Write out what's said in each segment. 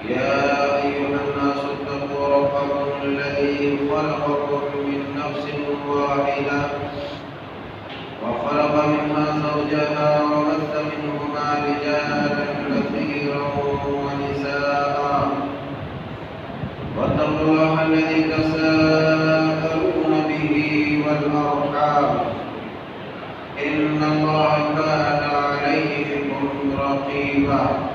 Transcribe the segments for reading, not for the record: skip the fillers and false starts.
يا أيها الناس اتقوا ربكم الذي خلقكم من نفس واحدة وخلق منها زوجها وبث منهما رجالا كثيرا ونساء واتقوا الله الذي تساءلون به والأرحام إن الله كان عليكم رقيبا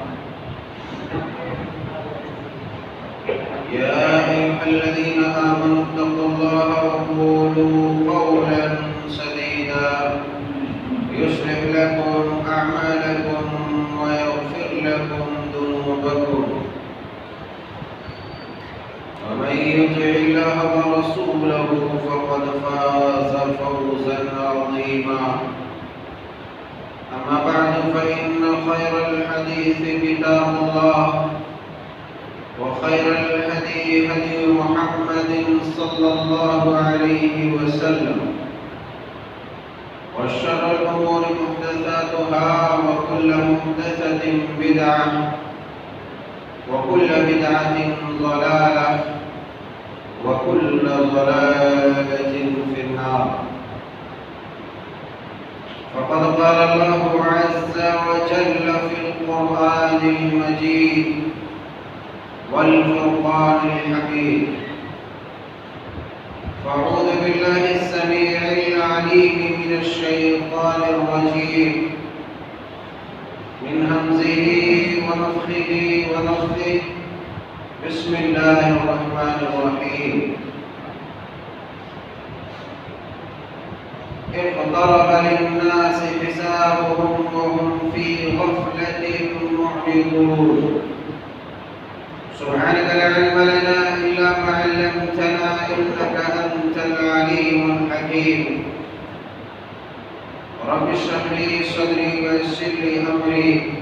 يا أيها الذين آمنوا اتقوا الله وقولوا قولا سديدا يصلح لكم أعمالكم ويغفر لكم ذنوبكم ومن يطع الله ورسوله فقد فاز فوزا عظيما أما بعد فإن خير الحديث كتاب الله وخير الهدي هدي محمد صلى الله عليه وسلم وشر الأمور محدثاتها وكل محدثة بدعة وكل بدعة ضلالة وكل ضلالة في النار فقد قال الله عز وجل في القرآن المجيد والفرقان الحميد فأعوذ بالله السميع العليم من الشيطان الرجيم من همزه ونفخه ونفثه بسم الله الرحمن الرحيم اقترب للناس حسابهم وهم في غفلة معرضون سبحانك لا علم لنا إلا ما علمتنا إنك أنت العليم الحكيم رب اشرح لي صدري ويسر لي أمري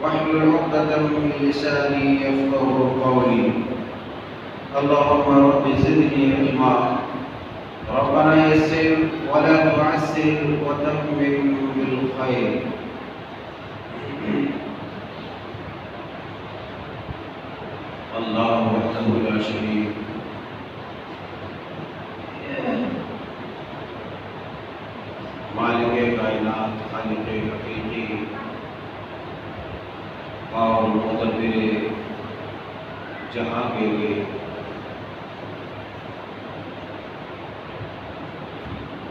واحلل عقدة من لساني يفقهوا قولي اللهم رب زدني علما ربنا يسر ولا تعسر وتمم بالخير اللہ وحدہ لا شریک مالک کائنات خالق حقیقی اور مدبر جہاں کے لیے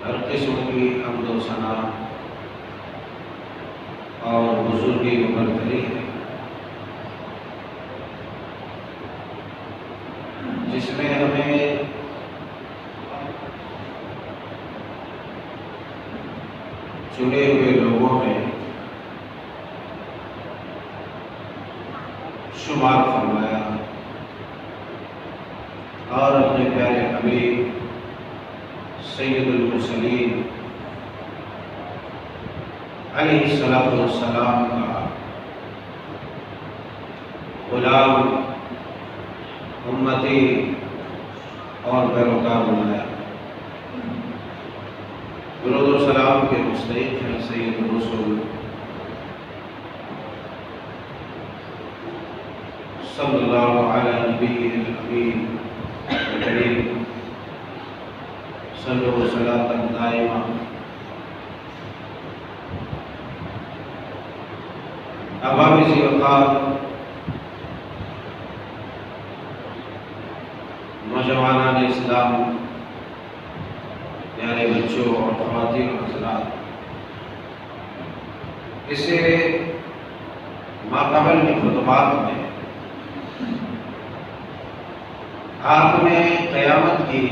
ہر قسم کی حمد و ثنا اور بزرگی و برتری ہے جس میں ہمیں چنے ہوئے لوگوں میں شمار فرمایا اور اپنے پیارے حبیب سید المرسلین علیہ الصلوۃ والسلام کا غلام امتی اور پیروکار بنایا درود و سلام کے مستحق ہیں سید الرسل صلی اللہ علیہ نبی الامین الکریم صلو صلاۃ دائمہ احباب ذی وقار نوجوانان اسلام پیارے بچوں اور خواتین و حضرات اسے ماقبل کی خطبات میں آپ نے قیامت کی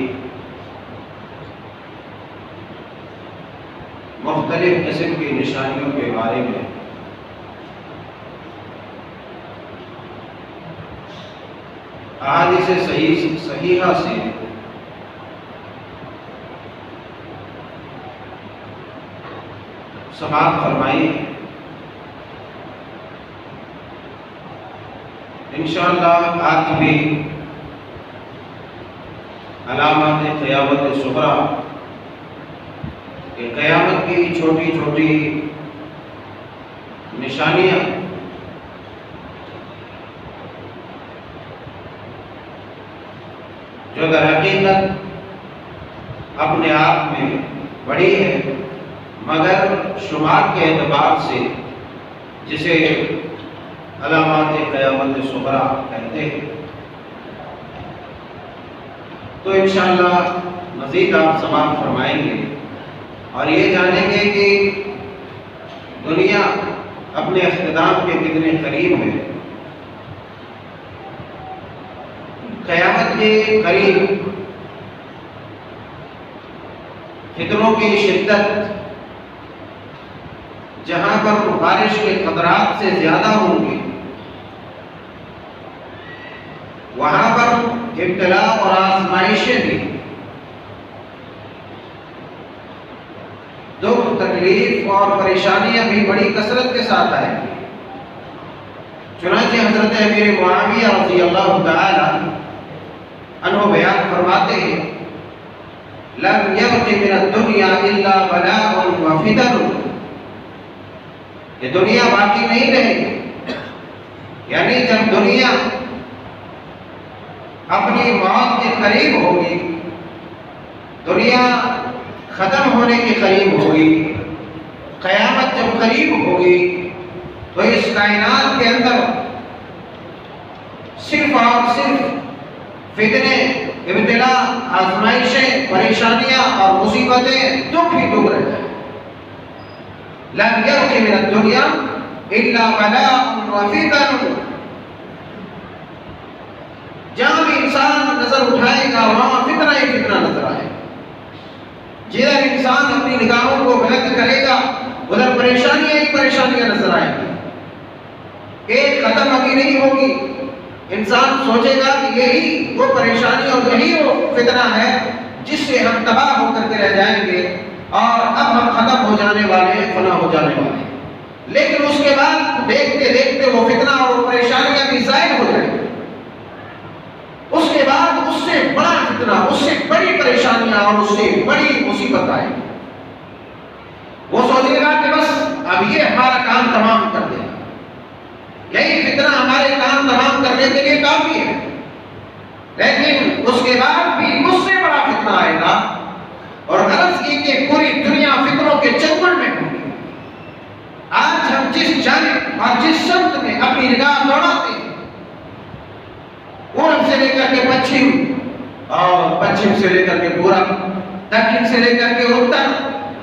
مختلف قسم کی نشانیوں کے بارے میں احادیث صحیحہ سے سماعت فرمائی انشاءاللہ آج بھی علامات قیامت صغریٰ کہ قیامت کی چھوٹی چھوٹی نشانیاں جو در حقیقت اپنے آپ میں بڑی ہے، مگر شمار کے اعتبار سے جسے علامات قیامت صغریٰ کہتے ہیں، تو انشاءاللہ مزید آپ سماعت فرمائیں گے اور یہ جانیں گے کہ دنیا اپنے اختتام کے کتنے قریب ہے۔ قیامت کے قریب فتنوں کی شدت جہاں پر بارش کے قطرات سے زیادہ ہوں گے، وہاں پر ابتلا اور آزمائشیں بھی، دکھ تکلیف اور پریشانیاں بھی بڑی کثرت کے ساتھ آئیں گی۔ چنانچہ حضرت امیر معاویہ رضی اللہ تعالی عنہ بیان فرماتے ہیں، لم یبق من الدنیا الا بلاء وفتن، یہ دنیا باقی نہیں رہے گی، یعنی جب دنیا اپنی موت کے قریب ہوگی، دنیا ختم ہونے کے قریب ہوگی، قیامت جب قریب ہوگی، تو اس کائنات کے اندر صرف اور صرف فتنے، ابتلا، آزمائشیں، پریشانیاں اور مصیبتیں، دکھ ہی دکھ رہ جائیں۔ لم یبق من الدنیا الا بلاء وفتن، جہاں بھی انسان نظر اٹھائے گا وہاں فتنہ ہی فتنہ نظر آئے گا، جدھر انسان اپنی نگاہوں کو بلند کرے گا ادھر پریشانیاں ہی پریشانیاں نظر آئیں گی۔ ایک ختم ابھی نہیں ہوگی، انسان سوچے گا کہ یہی وہ پریشانی اور یہی وہ فتنہ ہے جس سے ہم تباہ ہو کر کے رہ جائیں گے اور اب ہم ختم ہو جانے والے ہیں، فنا ہو جانے والے ہیں۔ لیکن اس کے بعد دیکھتے دیکھتے وہ فتنہ اور وہ پریشانیاں بھی ظاہر ہو جائیں گی، اس کے بعد اس سے بڑا فتنہ، اس سے بڑی پریشانیاں اور اس سے بڑی مصیبت آئے گی۔ وہ سوچے گا کہ بس اب یہ ہمارا کام تمام کر دے گا، یہی فتنہ ہمارے کام تمام کرنے کے لیے کافی ہے، لیکن اس کے بعد بھی مجھ سے بڑا فتنہ آئے گا، اور غرض یہ کہ پوری دنیا فتنوں کے چنگل میں ہوگی۔ آج ہم جس جانب اور جس سمت میں اپنی نگاہ دوڑاتے ہیں، پورب سے لے کر کے پچھم اور پچھم سے لے کر کے پورب، دکن سے لے کر کے اتر،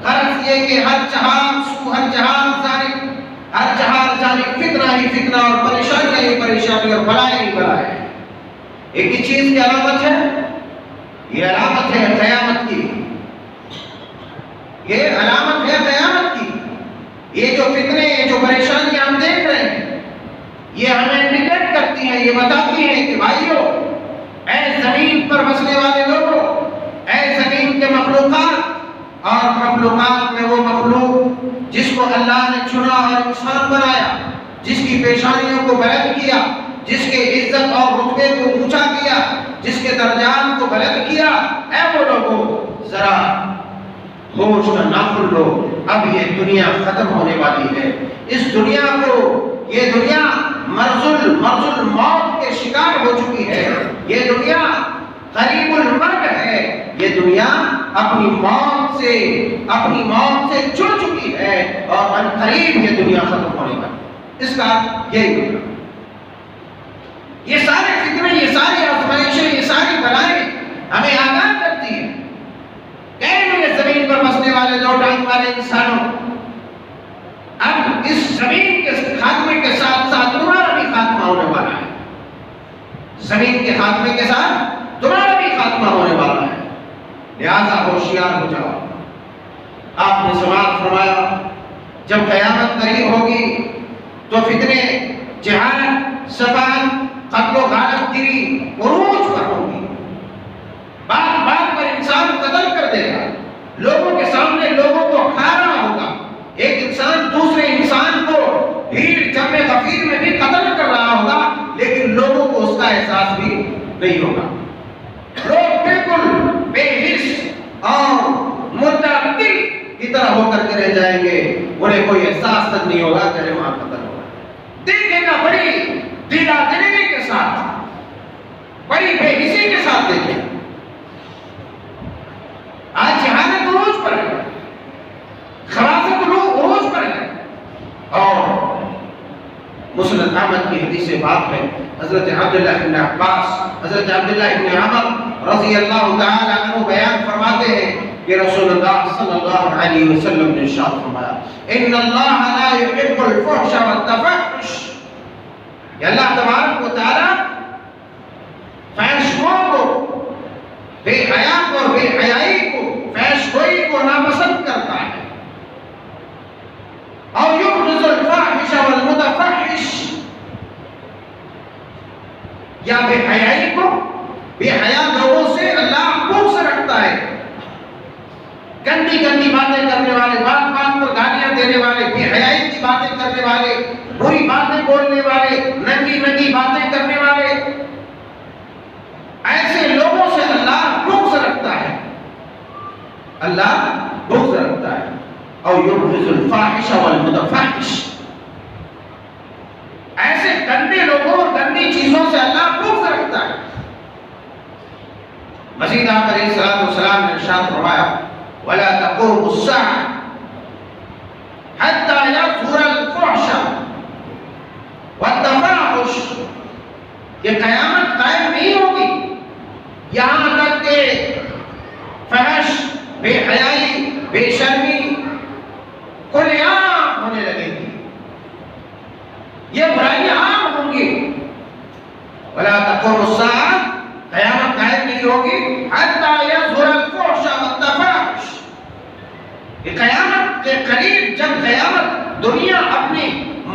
غرض یہ کہ ہر جہاں سو، ہر جہاں جانب، ہر جہاں جانب فتنہ ہی فتنہ اور پریشانیاں ہی پریشانی اور بلائیں ہی بلائیں۔ ایک ہی چیز کی علامت ہے، یہ علامت ہے قیامت کی، یہ علامت ہے قیامت کی۔ یہ جو فتنے، یہ جو پریشانیاں ہم دیکھ رہے ہیں، یہ ہمیں انڈیکیٹ کرتی ہیں، یہ بتاتی ہیں کہ بھائیو، اے زمین پر بسنے والے لوگوں، اے زمین کے مخلوقات، اور مخلوقات میں وہ مخلوق جس کو اللہ نے چنا اور انسان بنایا، جس کی پیشانیوں کو بلند کیا، جس کے عزت اور رتبے کو اونچا کیا، جس کے درجات کو بلند کیا، اے وہ لوگوں ذرا ہوش کا ناخن لو، اب یہ دنیا ختم ہونے والی ہے۔ اس دنیا کو، یہ دنیا مرض الموت کے شکار ہو چکی ہے، یہ دنیا قریب المرگ ہے، یہ دنیا اپنی موت سے جڑ چکی ہے اور ان قریب یہ دنیا ختم ہونے والی ہے۔ اس کا یہی مطلب، یہ سارے فتنے، یہ ساری آزمائشیں، یہ ساری بلائیں ہمیں آگاہ کرتی ہیں کہ یہ زمین پر بسنے والے دو ٹانگ والے انسانوں، اب اس زمین کے خاتمے کے ساتھ ساتھ تمہارا بھی خاتمہ ہونے والا ہے، زمین کے خاتمے کے ساتھ تمہارا بھی خاتمہ ہونے والا ہے، لہذا ہوشیار ہو جاؤ۔ آپ نے سماعت فرمایا جب قیامت قریب ہوگی تو فتنے، جہالت، سفاہت، قتل و غارت گیری عروج پر ہوگی، بات بات پر انسان قتل کر دے گا، لوگوں کے سامنے لوگوں کو کھا رہا ہوگا، ایک انسان دوسرے انسان کو بھیڑ جمع غفیر میں بھی قتل کر رہا ہوگا، لیکن لوگوں کو اس کا احساس بھی نہیں ہوگا، لوگ بالکل بے حس اور مردہ دل کی طرح ہو کر کے رہ جائیں گے، انہیں کوئی احساس تک نہیں ہوگا کہ وہاں قتل ہوگا۔ دیکھے گا بڑی دلا دلگی کے ساتھ، بڑی بے حسی کے ساتھ دیکھیں، مسند احمد کی حدیث پاک ہے، حضرت عبداللہ بن عباس، حضرت عبداللہ بن عمر رضی اللہ تعالی عنہ بیان فرماتے ہیں کہ رسول اللہ صلی اللہ علیہ وسلم نے ارشاد فرمایا ان اللہ لا يحب الفحش والتفحش، کہ اللہ تبارک و تعالی فحش کو، بے حیا کو اور بے حیائی کو، فحش گوئی کو ناپسند کرتا ہے، اور یبغض الفاحش والمتفحش، یا بے حیائی کو، بے حیا لوگوں سے اللہ بغض رکھتا ہے، گندی گندی باتیں کرنے والے، بات بات پر گالیاں دینے والے، بے حیائی کی باتیں کرنے والے، بری باتیں بولنے والے، ننگی ننگی باتیں کرنے والے، ایسے لوگوں سے اللہ بغض رکھتا ہے، اللہ بغض رکھتا ہے، اور یبغض الفاحش والمتفحش، ایسے گندے لوگوں اور گندی چیزوں سے اللہ بغض رکھتا ہے۔ مزید آپ علیہ السلام نے ارشاد فرمایا وَلَا تَقُومُ السَّاعَةُ حَتَّى يَظْهُرَ الْفُحْشَ وَالتَّفَاحُشُ، یہ قیامت قائم نہیں ہوگی یہاں تک کہ فحش، بے حیائی، بے شرمی کھلے عام ہونے لگے گی، یہ برائیاں عام ہوں گی۔ وَلَا تَقُومُ السَّاعَةُ، قیامت قائم نہیں ہوگی حَتَّى يَظْهُرَ الْفُحْشَ وَالتَّفَاحُشُ، کہ قیامت کے قریب، جب قیامت دنیا اپنی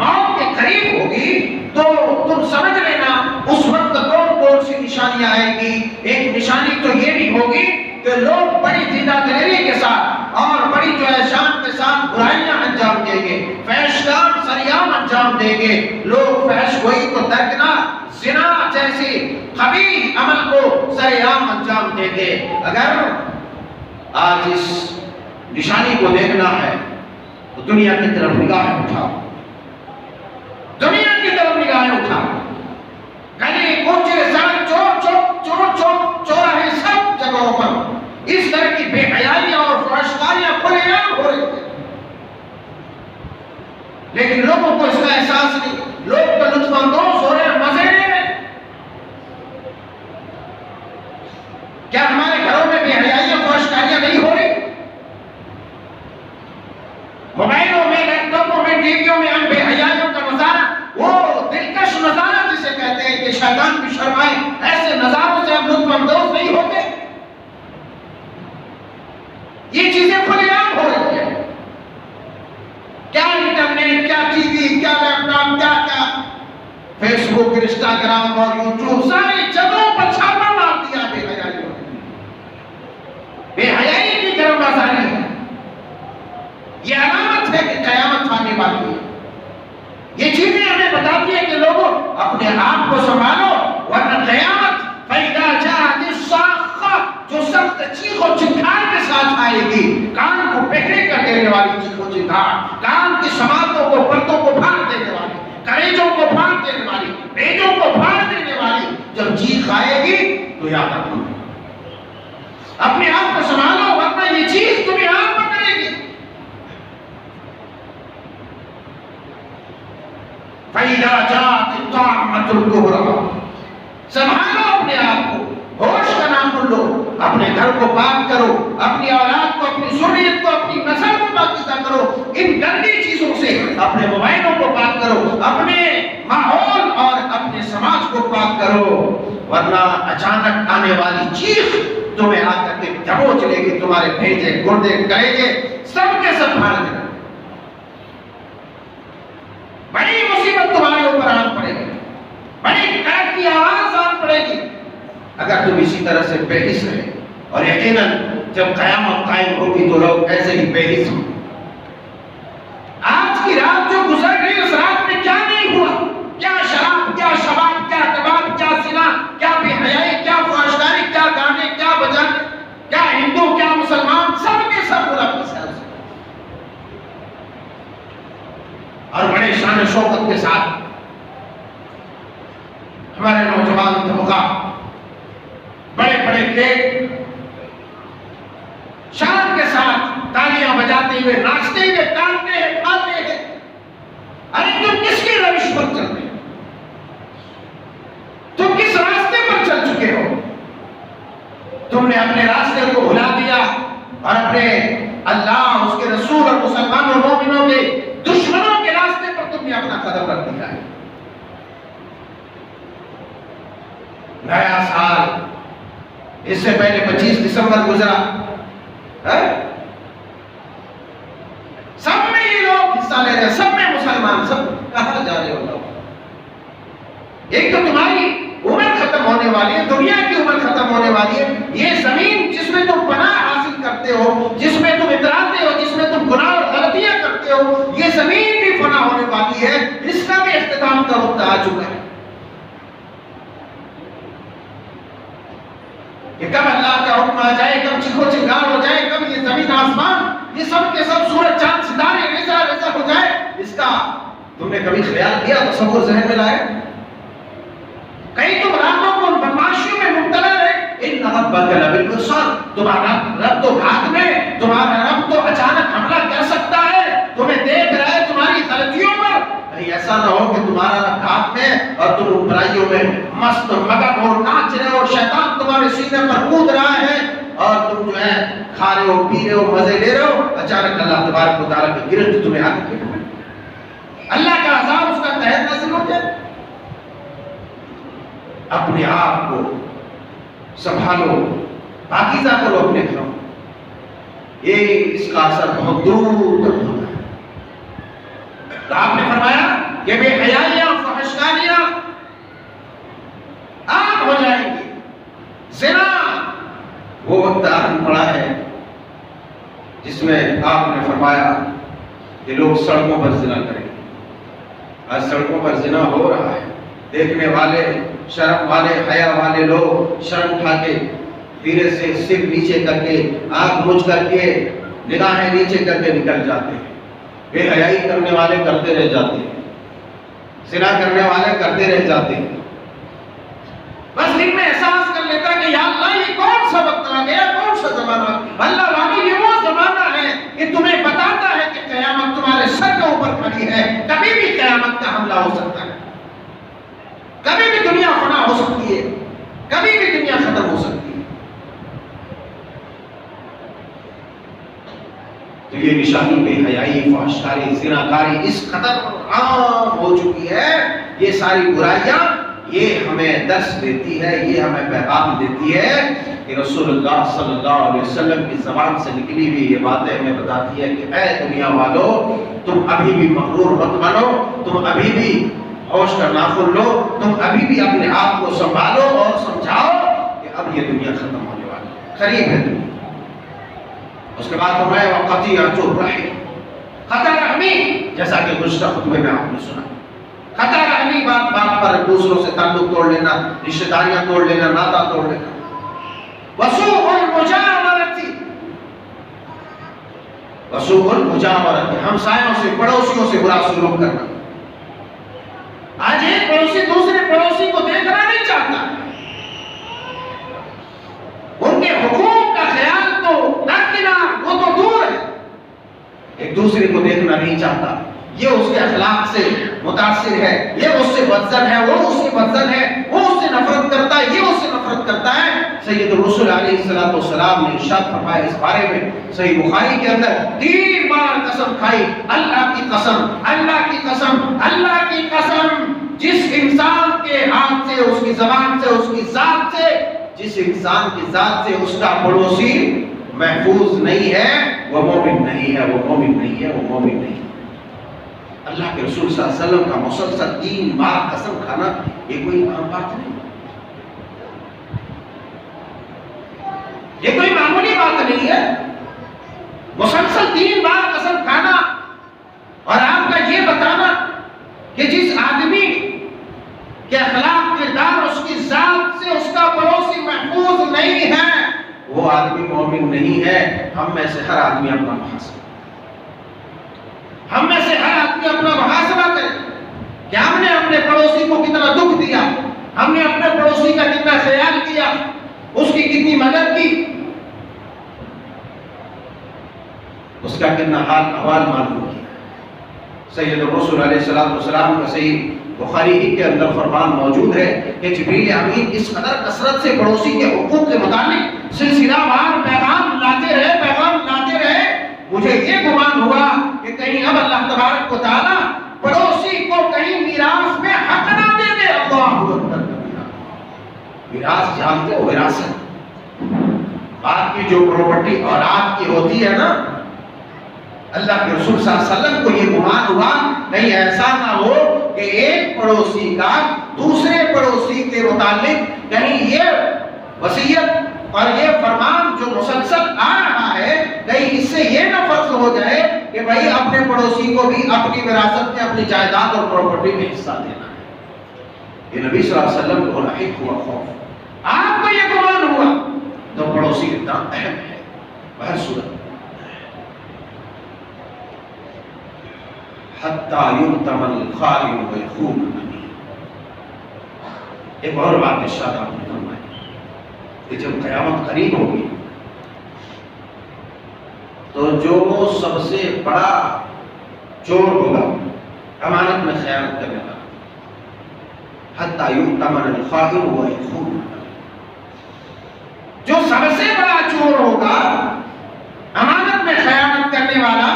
موت کے قریب ہوگی تو تم سمجھ لینا اس وقت کون کون سی نشانیاں آئیں گی۔ ایک نشانی تو یہ بھی ہوگی کہ لوگ بڑی زیادہ دلیری کے ساتھ اور بڑی جو ہے شان کے ساتھ برائیاں انجام دیں گے، فحش کام سریعام انجام دیں گے، لوگ فحش گوئی کو درکنار، زنا جیسی قبیح عمل کو سریعام انجام دیں گے۔ اگر آج اس نشانی کو دیکھنا ہے تو دنیا کی طرف نگاہیں اٹھاؤ، دنیا کی طرف نگاہیں اٹھاؤ، گلی کوچے سڑک چور چوراہے سب جگہوں پر اس طرح کی بے حیائیاں اور فحشکاریاں کھلے عام ہو رہی ہیں، لیکن لوگوں کو اس کا احساس نہیں، لوگ تو لطف اندوز ہو رہے ہیں، مزے لے رہے ہیں۔ کیا ہمارے گھروں میں بے حیائیاں فحشکاریاں نہیں ہو رہی؟ موبائلوں میں، لیپ ٹاپوں میں، ٹی ویوں میں ہم بے حیائیوں کا نظارہ، وہ دلکش نظارہ جسے کہتے ہیں کہ شیطان بھی شرمائے، ایسے نظاروں سے ہم لطف اندوز نہیں ہوتے؟ یہ چیزیں کھلے عام ہو رہی ہیں، کیا انٹرنیٹ، کیا ٹی وی، کیا لیپ ٹاپ، کیا فیس بک، انسٹاگرام اور یوٹیوب، ساری جگہوں پر چھاپا مار دیا بے حیائیوں نے، بے حیائی کی گرم بازاری ہے۔ یہ علامت ہے کہ قیامت آنے والی ہے، یہ چیزیں ہمیں بتاتی ہیں کہ لوگوں اپنے آپ کو سنبھالو ورنہ قیامت فَإِذَا جَاءَتِ الصَّاخَّةُ، جو سخت چیخ و چنگھاڑ کے ساتھ آئے گی، کان کو پہرے کر دینے والی چیخ و چنگھاڑ، کان کی سماعتوں کو، پردوں کو پھاڑ دینے والی، کلیجوں کو پھاڑ دینے والی، پیجوں کو پھاڑ دینے والی جب چیخ آئے گی تو یاد رکھو اپنے آپ کو سنبھالو ورنہ یہ چیز تمہیں آپ پکڑے گی۔ فَإِذَا جَاءَتِ الطَّامَّةُ الْكُبْرَىٰ، سنبھالو اپنے آپ کو، ہوش کا نام لو، اپنے گھر کو پاک کرو، اپنی اولاد کو، اپنی ذریت کو، اپنی نسل کو پاکیزہ کرو، ان گندی چیزوں سے اپنے موبائلوں کو پاک کرو، اپنے ماحول اور اپنے سماج کو پاک کرو، ورنہ اچانک آنے والی چیخ تمہیں آ کر کے دبوچ لے گی، تمہارے بھیجے، گردے، کلیجے سب کے سب پھاڑ دے گا، بڑی مصیبت تمہارے اوپر آن پڑے گی، بڑی کڑک کی آواز آن پڑے گی اگر تم اسی طرح سے بے حس رہے، اور یقیناً جب قیامت قائم ہوگی تو لوگ ایسے ہی بے حس ہوں۔ آج کی رات جو گزر گئی اس رات میں کیا نہیں ہوا، کیا شراب، کیا شباب، کیا کباب، کیا زنا، کیا بے حیائی، کیا فحشکاری، کیا گانے، کیا بجانے، کیا ہندو، کیا مسلمان، سب کے سب ملوث ہیں، اور بڑے شان و شوکت کے ساتھ ہمارے نوجوان طبقہ بڑے بڑے کیک شان کے ساتھ تالیاں بجاتے ہوئے، ناچتے ہوئے، کانتے ہیں، کھاتے ہیں۔ ارے تم کس کی روش پر چل رہے؟ نے اپنے راستے کو بھلا دیا اور اپنے اللہ، اس کے رسول اور مسلمانوں مومنوں کے دشمنوں کے راستے پر تم نے اپنا قدم رکھ دیا ہے۔ نیا سال اس سے پہلے 25 دسمبر گزرا، سب میں یہ لوگ حصہ لے رہے ہیں، سب میں مسلمان، سب کہاں جا رہے ہو لوگ؟ ایک تو تمہاری عمر ختم ہونے والی ہے، دنیا کی عمر ختم ہونے والی ہے، یہ زمین جس میں تم پناہ حاصل کرتے ہو، جس میں تم اتراتے ہو، جس میں تم گناہ اور غلطیاں کرتے ہو، یہ زمین بھی فنا ہونے والی ہے، اس کا بھی اختتام کا وقت آ چکا ہے کہ کب اللہ کا حکم آ جائے، کب چیخو چنگار ہو جائے، کب یہ زمین آسمان یہ سب کے سب سورج چاند ستارے ریزہ ریزہ ہو جائے، اس کا تم نے کبھی خیال کیا، تصور ذہن میں لائے؟ کہیں تم راتوں کو ان بدماشیوں میں مبتلا رہے، ان ربک لبالمرصاد، تمہارا رب تو گھات میں، تمہارا رب تو اچانک حملہ کر سکتا ہے، تمہیں دیکھ رہا ہے تمہاری غلطیوں پر، کہیں ایسا نہ ہو کہ تمہارا رب گھات میں اور تم ان برائیوں میں مست مگن ہو، ناچ رہے ہو، اور شیطان تمہارے سینے پر کود رہا ہے اور تم جو ہے کھا رہے ہو، پی رہے ہو، مزے لے رہے ہو، اچانک اللہ تبارک و تعالیٰ کی گرفت تمہیں آ کے اللہ کا عذاب، اس کا قہر نازل ہو جائے۔ اپنے آپ کو سنبھالو، پاکیزہ کرو اپنے گھروں، یہ اس کا اثر بہت دور تک ہوتا ہے۔ تو آپ نے فرمایا کہ بے حیائیاں، فحشکاریاں عام ہو جائیں گی، زنا وہ وقت آن پڑا ہے جس میں آپ نے فرمایا کہ لوگ سڑکوں پر زنا کریں گے۔ آج سڑکوں پر زنا ہو رہا ہے، دیکھنے والے، شرم والے، حیا والے لوگ شرم اٹھا کے دھیرے سے سر نیچے کر کے، آنکھ بجھ کر کے، نگاہیں نیچے کر کے نکل جاتے ہیں۔ بے حیائی کرنے والے کرتے رہ جاتے ہیں، زنا کرنے والے کرتے رہ جاتے ہیں۔ بس دل میں احساس کر لیتا کہ یا اللہ یہ کون سا وقت آ گیا، کون سا زمانہ؟ اللہ والے یہ وہ زمانہ ہے کہ تمہیں بتاتا ہے کہ قیامت تمہارے سر کے اوپر کھڑی ہے، کبھی بھی قیامت کا حملہ ہو سکتا ہے، کبھی بھی دنیا فنا ہو سکتی ہے، کبھی بھی دنیا ختم ہو سکتی ہے۔ تو یہ نشانی بے حیائی، فحشکاری، زناکاری اس قدر عام ہو چکی ہے، یہ ساری برائیاں یہ ہمیں درس دیتی ہے، یہ ہمیں پیغام دیتی ہے کہ رسول اللہ صلی اللہ علیہ وسلم کی زبان سے نکلی ہوئی یہ باتیں ہمیں بتاتی ہے کہ اے دنیا والو، تم ابھی بھی مغرور مت بنو، تم ابھی بھی ہوش کا ناخن لو، تم ابھی بھی اپنے آپ کو سنبھالو اور سمجھاؤ کہ اب یہ دنیا ختم ہونے والی ہے، قریب ہے دنیا۔ اس کے بعد فرمایا وَقَطِيعَةُ الرَّحِمِ، قطع رحمی، جیسا کہ گزشتہ خطبے میں آپ نے سنا، قطع رحمی، بات بات پر دوسروں سے تعلق توڑ لینا، رشتہ داریاں توڑ لینا، ناتا توڑ لینا۔ وَسُوءُ الْمُجَاوَرَةِ، وَسُوءُ الْمُجَاوَرَةِ، ہمسایوں سے، پڑوسیوں سے برا سلوک کرنا۔ آج ایک پڑوسی دوسرے پڑوسی کو دیکھنا نہیں چاہتا، ان کے حقوق کا خیال تو درکنار، وہ تو دور ہے، ایک دوسرے کو دیکھنا نہیں چاہتا، یہ اس کے اخلاق سے متاثر ہے، یہ اس سے بدظن ہے، وہ اس سے بدظن ہے، وہ اس سے نفرت کرتا ہے، یہ اس سے نفرت کرتا ہے۔ سید الرسول علیہ السلام نے ارشاد فرمایا اس بارے میں صحیح بخاری کے اندر 3 بار قسم کھائی، اللہ کی قسم، اللہ کی قسم، اللہ کی قسم، جس انسان کے ہاتھ سے، اس کی زبان سے، اس کی ذات سے، جس انسان کی ذات سے اس کا پڑوسی محفوظ نہیں ہے، وہ مومن نہیں ہے، وہ مومن نہیں ہے، وہ مومن نہیں ہے۔ اللہ کے رسول صلی اللہ علیہ وسلم کا مسلسل 3 بار قسم کھانا یہ کوئی عام بات نہیں، یہ کوئی معمولی بات نہیں ہے۔ مسلسل 3 بار قسم کھانا اور آپ کا یہ بتانا کہ جس آدمی کے اخلاق، کردار، اس کی ذات سے اس کا پڑوسی محفوظ نہیں ہے، وہ آدمی مومن نہیں ہے۔ ہم میں سے ہر آدمی اپنا محاسبہ، ہم میں سے ہر آدمی اپنا محاسبہ کرے کہ ہم نے اپنے پڑوسی کو کتنا دکھ دیا، ہم نے اپنے پڑوسی کا کتنا خیال کیا، اس کی کتنی مدد کی، اس کا کتنا حال احوال معلوم کیا۔ سید الرسول علیہ السلام کا صحیح بخاری ہی کے اندر فرمان موجود ہے کہ جبریل امین اس قدر کثرت سے پڑوسی کے حقوق کے متعلق سلسلہ وار پیغام لاتے رہے مجھے یہ گمان ہوا کہ کہیں اب اللہ تبارک و تعالی پڑوسی کو کہیں میراث میں حق نہ دے دے. اللہ اکبر. میراث جانتے ہو وراثت آپ کی جو پراپرٹی اولاد کی ہوتی ہے نا, اللہ کے رسول صلی اللہ علیہ وسلم کو یہ گمان ہوا کہیں ایسا نہ ہو کہ ایک پڑوسی کا دوسرے پڑوسی کے متعلق کہیں یہ وصیت اور یہ فرمان جو مسلسل آ رہا ہے کہیں اس سے یہ نہ فرض ہو جائے کہ بھائی اپنے پڑوسی کو بھی اپنی وراثت میں اپنی جائیداد اور پراپرٹی میں حصہ دینا ہے. یہ نبی صلی اللہ علیہ وسلم کو لاحق ہوا خوف. آپ کو یہ گمان ہوا تو پڑوسی اتنا اہم ہے. بہر صورت حتی یؤتم الخائن ویخون الامین. ایک اور بات ارشاد آپ نے فرمائی کہ جب قیامت قریب ہوگی تو جو سب سے بڑا چور ہوگا امانت میں خیانت کرنے والا, حتی یؤتم الخائن ویخون الامین, جو سب سے بڑا چور ہوگا امانت میں خیانت کرنے والا,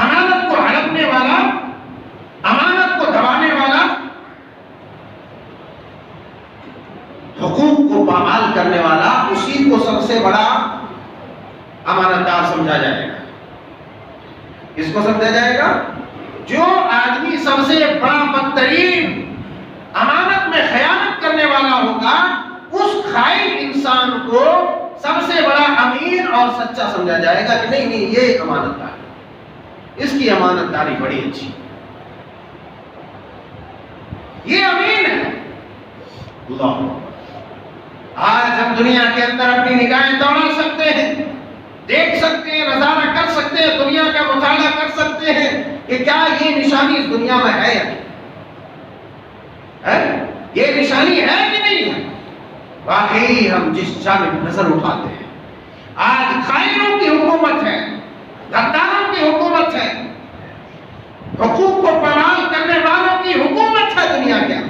امانت کو ہڑپنے والا, امانت کو دبانے والا, حقوق کو پامال کرنے والا, اسی کو سب سے بڑا امانتدار سمجھا جائے گا. کس کو سمجھا جائے گا؟ جو آدمی سب سے بڑا بدترین امانت میں خیانت کرنے والا ہوگا اس خائن انسان کو سب سے بڑا امین اور سچا سمجھا جائے گا کہ نہیں یہ امانتدار, اس کی امانت داری بڑی اچھی, یہ امین ہے. اللہ, آج ہم دنیا کے اندر اپنی نگاہیں دوڑا سکتے ہیں, دیکھ سکتے ہیں, نظارہ کر سکتے ہیں, دنیا کا مطالعہ کر سکتے ہیں کہ کیا یہ نشانی اس دنیا میں ہے یا نہیں ہے, یہ نشانی ہے کہ نہیں ہے. واقعی ہم جس جانب نظر اٹھاتے ہیں آج خائنوں کی حکومت ہے, غداروں کی حکومت ہے, حقوق کو پامال کرنے والوں کی حکومت ہے دنیا کے اندر.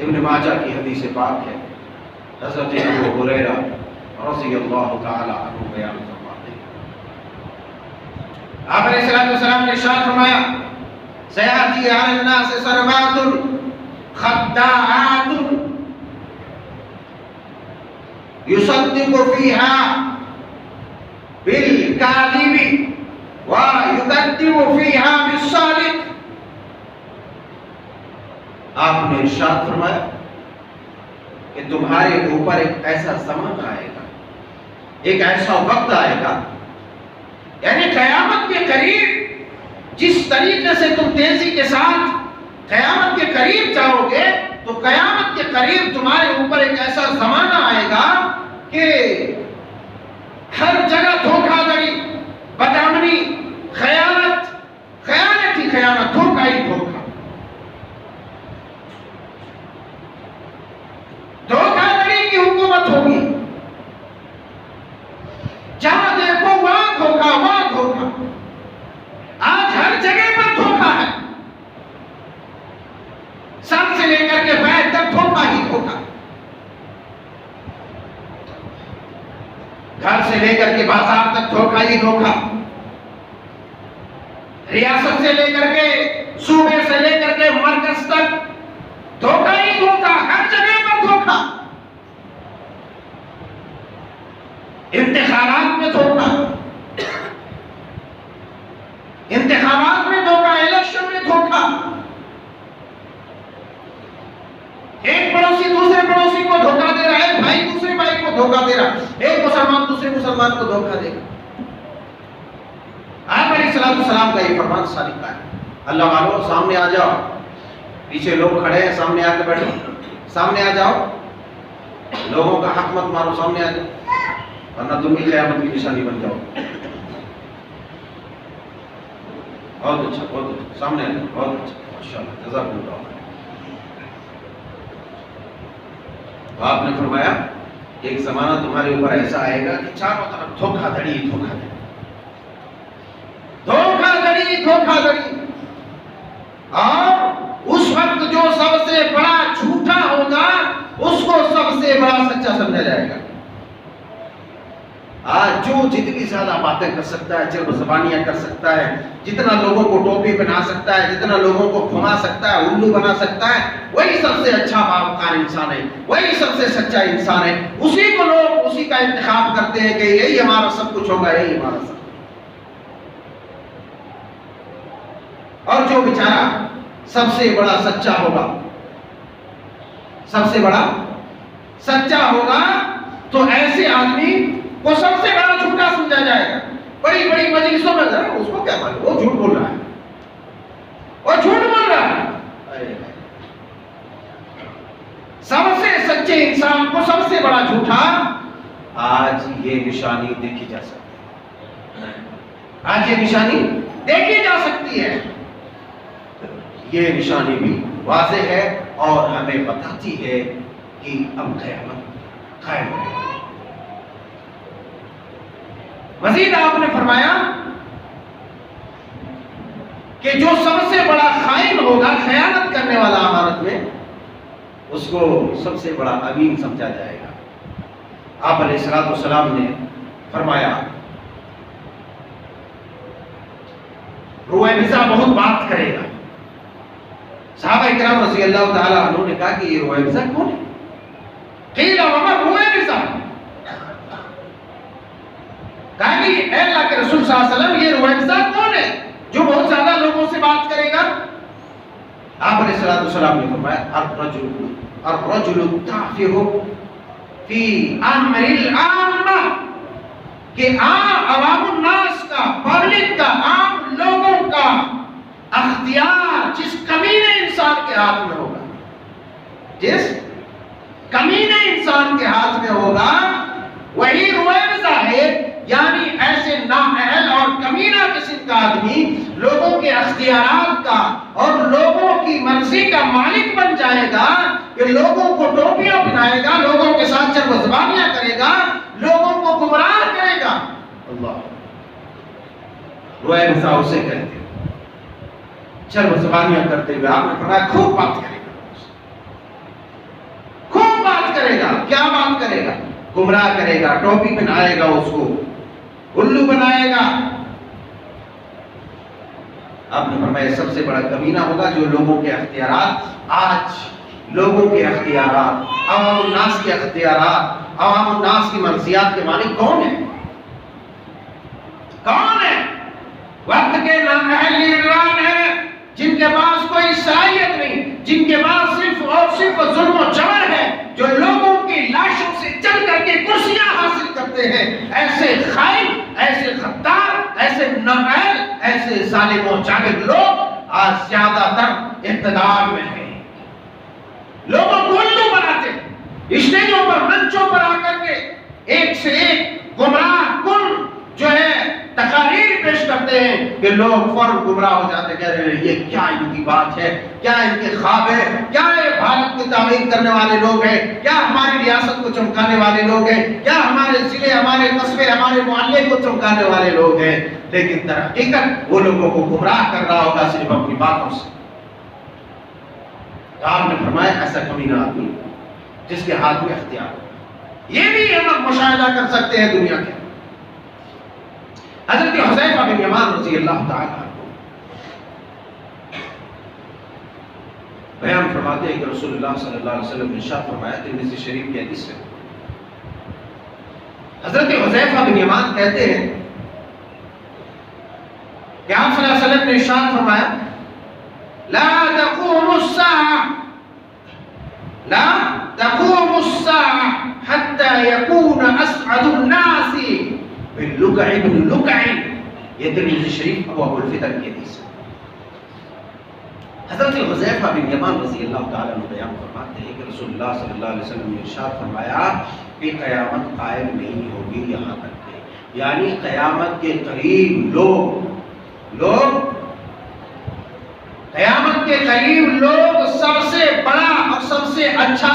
ابن ماجہ کی حدیث پاک ہے, حضرت ابو ہریرہ رضی اللہ تعالی عنہ بیان فرماتے ہیں, آپ علیہ الصلوۃ والسلام نے ارشاد فرمایا سیاتی علی الناس سنوات خداعات يصدق فيها بالكاذب ويكذب فيها بالصادق. آپ نے ارشاد فرمایا کہ تمہارے اوپر ایک ایسا زمان آئے گا, ایک ایسا وقت آئے گا, یعنی قیامت کے قریب جس طریقے سے تم تیزی کے ساتھ قیامت کے قریب جاؤ گے تو قیامت کے قریب تمہارے اوپر ایک ایسا زمانہ آئے گا کہ ہر جگہ دھوکہ دھڑی, بدامنی, خیانت, خیانت ہی خیانت, دھوکہ ہی دھوکہ, دھوکہ دھڑی کی حکومت ہوگی. جہاں دیکھو وہاں دھوکہ, وہاں دھوکہ. آج ہر جگہ پر دھوکہ ہے, سر سے لے کر کے پیر تک دھوکہ ہی دھوکہ, گھر سے لے کر کے بازار تک دھوکہ ہی دھوکہ, ریاست سے لے کر کے صوبے سے لے کر کے مرکز تک دھوکہ ہی دھوکہ, ہر جگہ پر دھوکہ. انتخابات میں دھوکہ, انتخابات میں دھوکہ, الیکشن میں دھوکہ. ایک پڑوسی دوسرے پڑوسی کو دھوکہ دے رہا ہے, بھائی دوسرے بھائی کو دھوکہ دے رہا ہے, ایک مسلمان دوسرے مسلمان کو دھوکہ دے گا. آپ علیہ السلام کا یہ فرمان صادق ہے. اللہ والو سامنے آ جاؤ, پیچھے لوگ کھڑے ہیں, سامنے آ کے بیٹھو, سامنے آ جاؤ, لوگوں کا حق مت مارو, سامنے آ جاؤ ورنہ تم بھی قیامت کی نشانی بن جاؤ. بہت اچھا, بہت اچھا, سامنے آ جاؤ, بہت اچھا, ماشاءاللہ, جزاک اللہ. آپ نے فرمایا ایک زمانہ تمہارے اوپر ایسا آئے گا کہ چاروں طرف دھوکہ دھڑی اور اس وقت جو سب سے بڑا جھوٹا ہوگا اس کو سب سے بڑا سچا سمجھا جائے گا. آج جو جتنی زیادہ باتیں کر سکتا ہے، چرب زبانیاں کر سکتا ہے، جتنا لوگوں کو ٹوپی بنا سکتا ہے، جتنا لوگوں کو گھما سکتا ہے، الو بنا سکتا ہے، وہی سب سے اچھا باوقار انسان ہے، وہی سب سے سچا انسان ہے. اسی کو لوگ اسی کا انتخاب کرتے ہیں کہ یہی ہمارا سب کچھ ہوگا، یہی ہمارا سب. اور جو بیچارہ سب سے بڑا سچا ہوگا، سب سے بڑا سچا ہوگا، تو ایسے آدمی وہ سب سے بڑا جھوٹا سمجھا جائے گا. بڑی بڑی مجلسوں میں اس کو کیا معلوم، وہ جھوٹ بول رہا ہے، سب سے سچے انسان کو سب سے بڑا جھوٹا. آج یہ نشانی دیکھی جا سکتی ہے، یہ نشانی بھی واضح ہے اور ہمیں بتاتی ہے کہ اب قیامت قائم ہے. مزید آپ نے فرمایا کہ جو سب سے بڑا خائن ہوگا، خیانت کرنے والا امانت میں، اس کو سب سے بڑا امین سمجھا جائے گا. آپ علیہ الصلوۃ والسلام نے فرمایا رویبضہ بہت بات کرے گا. صحابہ کرام رضی اللہ تعالی عنہ نے کہا کہ یہ رویبضہ کون ہے؟ قیل وما رویبضہ، کہا کہ اے اللہ کے رسول صلی اللہ علیہ وسلم یہ رویبضہ کون ہے جو بہت زیادہ لوگوں سے بات کرے گا؟ آپ علیہ الصلوۃ والسلام نے فرمایا الرجل التافہ فی امر العامہ، کہ عوام الناس کا، پبلک کا، عام لوگوں کا اختیار جس کمینے انسان کے ہاتھ میں ہوگا، جس کمینے انسان کے ہاتھ میں ہوگا، وہی رویبضہ ہے. یعنی ایسے نااہل اور کمینہ قسم کا آدمی لوگوں کے اختیارات کا اور لوگوں کی مرضی کا مالک بن جائے گا، کہ لوگوں کو ٹوپیاں پہنائے گا، لوگوں کے ساتھ چرب زبانیاں کرے گا، لوگوں کو گمراہ کرے گا. اللہ، رویبضہ اسے کہتے ہیں. چرب زبانیاں کرتے ہوئے آپ نے فرمایا خوب بات کرے گا، خوب بات کرے گا. کیا بات کرے گا؟ گمراہ کرے گا، ٹوپی پہنائے گا، اس کو الو بنائے گا. آپ نے فرمایا سب سے بڑا کمینہ ہوگا جو لوگوں کے اختیارات، آج لوگوں کے اختیارات، عوام الناس کے اختیارات، عوام الناس کی مرضیات کے مالک کون ہیں؟ کون ہے؟ وقت کے نااہل لیڈران ہیں جن کے پاس کوئی صلاحیت نہیں، جن کے پاس صرف اور صرف ظلم و جبر ہے، جو لوگوں کی لاشوں سے چل کر کے کرسیاں حاصل کرتے ہیں. ایسے خائن، ایسے غدار، ایسے نااہل، ایسے ظالم و جابر لوگ آج زیادہ تر اقتدار میں ہیں. لوگوں کو الو بناتے ہیں، اسٹیجوں پر، منچوں پر آ کر کے ایک سے ایک گمراہ کن جو ہے تقاریر پیش کرتے ہیں کہ لوگ فوراً گمراہ ہو جاتے ہیں، کہہ رہے ہیں یہ کیا ان کی بات ہے، کیا ان کے خواب ہے، کیا یہ بھارت کی تعمیر کرنے والے لوگ ہیں، کیا ہماری ریاست کو چمکانے والے لوگ ہیں، کیا ہمارے ضلع، ہمارے قصبے، ہمارے محلے کو چمکانے والے لوگ ہیں. لیکن در حقیقت وہ لوگوں کو گمراہ کر رہا ہوگا صرف اپنی باتوں سے. آپ نے فرمایا ایسا کمینہ آدمی جس کے ہاتھ میں اختیار ہو. یہ بھی ہم مشاہدہ کر سکتے ہیں دنیا کے. حضرت حذیفہ بن یمان رضی اللہ تعالی عنہ بیان فرماتے ہیں کہ رسول اللہ صلی اللہ علیہ وسلم نے ارشاد فرمایا، ترمذی شریف کی حدیث ہے. حضرت حذیفہ بن یمان کہتے ہیں کہ آپ صلی اللہ علیہ وسلم نے ارشاد فرمایا لا تقوم الساعة حتى يكون أسعد الناس باللقع بن لقع. یہ ترمذی شریف ابو الفتن کی حدیث ہے. حضرت حذیفہ بن یمان رضی اللہ تعالیٰ عنہ بیان فرماتے ہیں کہ رسول اللہ صلی اللہ علیہ وسلم نے ارشاد فرمایا کہ قیامت قائم نہیں ہوگی یہاں تک کہ، یعنی قیامت کے قریب لوگ قیامت کے قریب لوگ سب سے بڑا اور سب سے اچھا،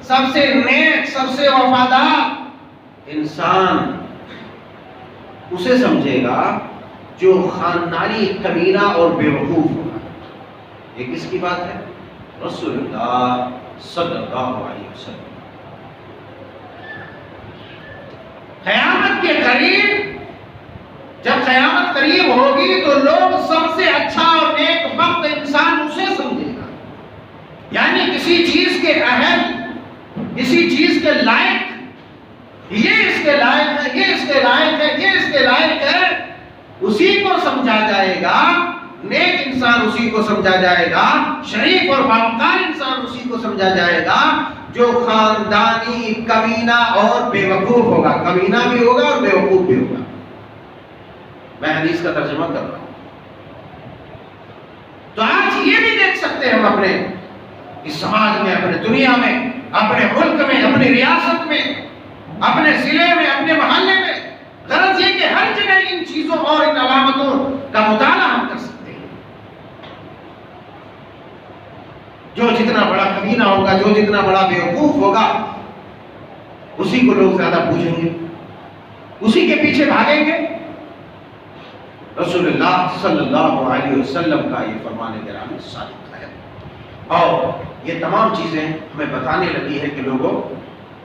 سب سے نیک، سب سے وفادار انسان اسے سمجھے گا جو خاندانی کمینہ اور بیوقوف ہوگا۔ یہ کس کی بات ہے؟ رسول اللہ صلی اللہ علیہ وسلم۔ قیامت کے قریب، جب قیامت قریب ہوگی تو لوگ سب سے اچھا اور نیک بخت انسان اسے سمجھے گا، یعنی کسی چیز کے اہل، کسی چیز کے لائق، یہ اس کے لائق ہے، یہ اس کے لائق ہے، یہ اس کے لائق ہے، اسی کو سمجھا جائے گا۔ نیک انسان اسی کو سمجھا جائے گا، شریف اور باوقار انسان اسی کو سمجھا جائے گا جو خاندانی کمینہ اور بیوقوف ہوگا۔ کمینہ بھی ہوگا اور بیوقوف بھی ہوگا۔ میں حدیث کا ترجمہ کر رہا ہوں۔ تو آج یہ بھی دیکھ سکتے ہیں ہم اپنے اس سماج میں، اپنے دنیا میں، اپنے ملک میں، اپنی ریاست میں، اپنے ضلع میں، اپنے محلے میں، غرض یہ کہ ہر جگہ ان چیزوں اور ان علامتوں کا مطالعہ ہم کر سکتے ہیں۔ جو جتنا بڑا کمینہ ہوگا، جو جتنا بڑا بیوقوف ہوگا، اسی کو لوگ زیادہ پوچھیں گے، اسی کے پیچھے بھاگیں گے۔ رسول اللہ صلی اللہ علیہ وسلم کا یہ فرمان گرامی صادق ہے، اور یہ تمام چیزیں ہمیں بتانے لگی ہے کہ لوگوں،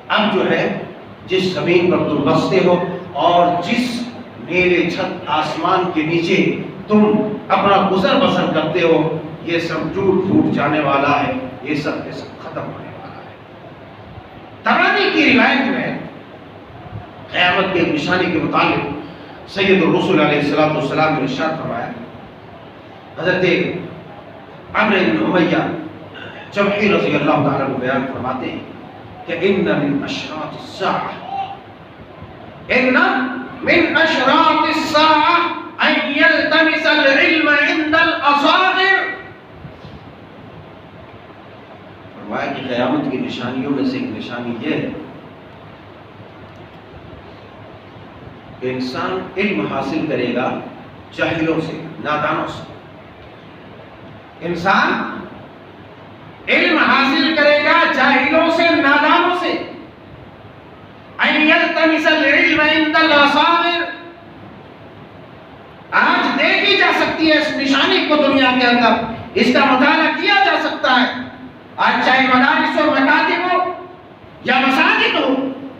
اب جو ہے جس زمین پر تم بستے ہو اور جس نیلے چھت آسمان کے نیچے تم اپنا گزر بسر کرتے ہو، یہ سب ٹوٹ پھوٹ جانے والا ہے، یہ سب ختم ہونے والا ہے۔ تبرانی کی روایت میں قیامت کے نشانی کے متعلق سید الرسول علیہ السلام نے ارشاد فرمایا، حضرت عمرو بن امیہ جمحی رضی اللہ تعالیٰ عنہ بیان فرماتے ہیں کہ ان من اشراط الساعة ان يلتمس العلم عند الاصاغر۔ فرمایا کہ قیامت کی نشانیوں میں سے ایک نشانی یہ ہے کہ انسان علم حاصل کرے گا جاہلوں سے، نادانوں سے۔ انسان علم حاصل کرے گا جاہلوں سے، نادانوں سے۔ ان یلتمس العلم عند الاصاغر، آج دیکھی جا سکتی ہے اس نشانی کو دنیا کے اندر، اس کا مطالعہ کیا جا سکتا ہے۔ آج چاہے مدارس و مکاتب ہو یا مساجد ہو،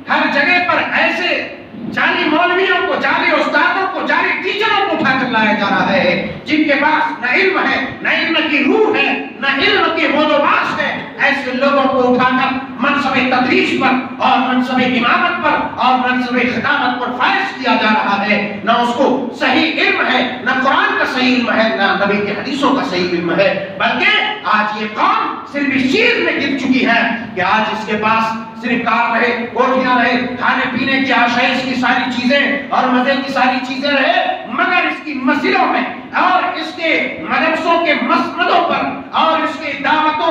ہر جگہ پر ایسے جعلی مولویوں کو، جعلی استادوں کو، جعلی ٹیچروں کو اٹھا کر لایا جا رہا ہے، جن کے پاس نہ علم ہے، نہ علم کی روح ہے، نہ علم کی بودوباش ہے۔ ایسے لوگوں کو اٹھا کر منصب تدریس پر اور منصب امامت پر اور منصب خطابت پر فائز کیا جا رہا ہے۔ نہ اس کو صحیح علم ہے، نہ قرآن کا صحیح علم ہے، نہ نبی کے حدیثوں کا صحیح علم ہے، بلکہ آج یہ قوم صرف اس چیز میں گر چکی ہے کہ آج اس کے پاس صرف کار رہے، کوٹھیاں رہے، کھانے پینے کی آشائش کی ساری چیزیں اور مزے کی ساری چیزیں رہے، مگر اس کی مسجدوں میں اور اس کے مدرسوں کے مسندوں پر اور اس کے دعوت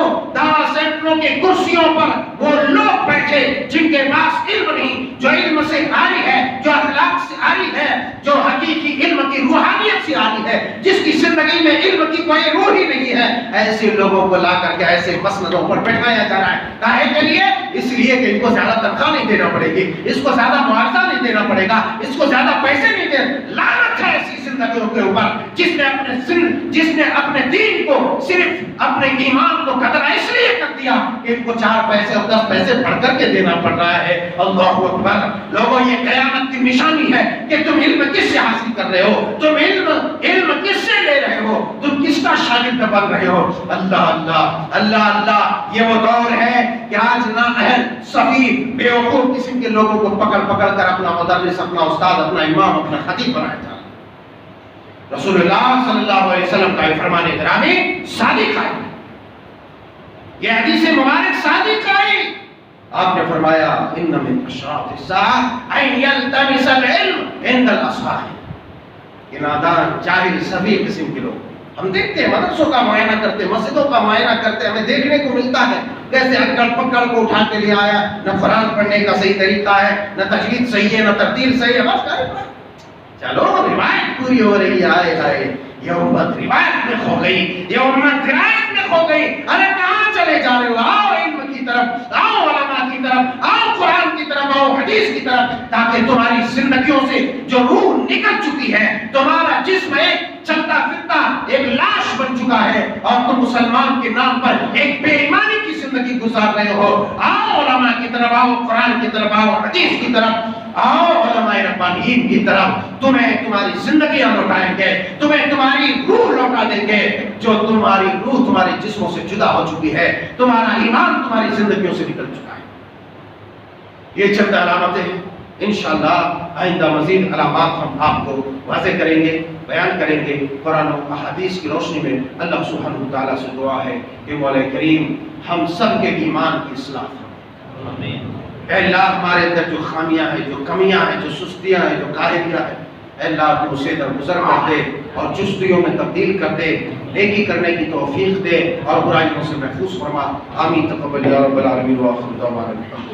سینٹروں کے کرسیوں پر وہ لوگ بیٹھے جن کے پاس علم نہیں، جو علم سے عاری ہے، جو اخلاق سے عاری ہے، جو حقیقی علم کی روحانیت سے عاری ہے، جس کی زندگی میں علم کی کوئی روح ہی نہیں ہے، ایسے لوگوں کو لا کر کے ایسے مسندوں پر بٹھایا جا رہا ہے۔ کاہے کے لیے؟ اس لیے کہ ان کو زیادہ تنخواہ نہیں دینا پڑے گی، اس کو زیادہ معاوضہ نہیں دینا پڑے گا، اس کو زیادہ پیسے نہیں دینا۔ لعنت ہے ایسی زندگیوں کے اوپر جس نے اپنے دین کو، صرف اپنے ایمان کو قدر اس لیے کر دیا کہ ان کو 4 پیسے اور 10 پیسے بڑھ کر کے دینا پڑ رہا ہے۔ اللہ اکبر۔ لوگوں، یہ قیامت کی نشانی ہے کہ تم علم کس سے حاصل کر رہے ہو، تم علم کس سے لے رہے ہو، تم کس کا شاگرد بن رہے ہو۔ اللہ اللہ اللہ اللہ، یہ وہ دور ہے کہ آج نہ اہل صفی بیوقوف قسم کے لوگوں کو پکڑ پکڑ کر اپنا مدرس، اپنا استاد، اپنا امام، اپنا خطیب بنایا جا رہا ہے۔ رسول اللہ صلی اللہ علیہ وسلم کا یہ فرمان گرامی صادق ہے، یہ حدیث مبارک صادق ہے۔ آپ نے فرمایا ان من اشراط الساعة ان يلتمس العلم عند الاصاغر۔ یہ نادان، جاہل، سفیہ قسم کے لوگ ہم دیکھتے ہیں، مدرسوں کا معائنہ کرتے ہیں، مسجدوں کا معائنہ کرتے ہیں، ہمیں دیکھنے کو ملتا ہے کیسے اکڑ پکڑ کو اٹھا کے لے آیا، نہ قرآن پڑھنے کا صحیح طریقہ ہے، نہ تجوید صحیح ہے، نہ ترتیل صحیح ہے، بس چلو روایت پوری ہو رہی ہے۔ آئے آئے یہ امت روایت میں کھو گئی، یہ امت روایت میں کھو گئی۔ ارے کہاں چلے جا رہے ہو؟ آؤ علم کی طرف، آؤ علماء کی طرف آؤ، قرآن کی طرف آؤ، حدیث کی طرف، تاکہ تمہاری زندگیوں سے جو روح نکل چکی ہے، تمہارا جسم ایک چلتا پھرتا ایک لاش بن چکا ہے اور تم مسلمان کے نام پر ایک بے ایمانی کی زندگی گزار رہے ہو، آؤ علماء کی طرف آؤ، قرآن کی طرف آؤ، حدیث کی طرف آؤ، علماء ربانیین کی طرف، تمہیں تمہاری زندگیاں لوٹائیں گے، تمہیں تمہاری روح لوٹا دیں گے، جو تمہاری روح تمہارے جسموں سے جدا ہو چکی ہے، تمہارا ایمان تمہاری زندگیوں سے نکل چکا ہے۔ یہ چند علامتیں ہیں، انشاءاللہ آئندہ مزید علامات ہم آپ کو واضح کریں گے، بیان کریں گے۔ قرآن و احادیث کی روشنی میں اللہ سبحانہ وتعالیٰ سے دعا ہے کہ مولا کریم ہم سب کے ایمان کی اصلاح فرما۔ آمین۔ اے اللہ ہمارے اندر جو خامیاں ہیں، جو کمیاں ہیں، جو سستیاں ہیں، جو کاہلیاں ہیں، اے اللہ تو اسے درگزر کر دے اور جستیوں میں تبدیل کر دے، نیکی کرنے کی توفیق دے اور برائیوں سے محفوظ فرما۔ آمین۔ تقبل یا رب العالمین وآخر دعوانا الحمد للہ۔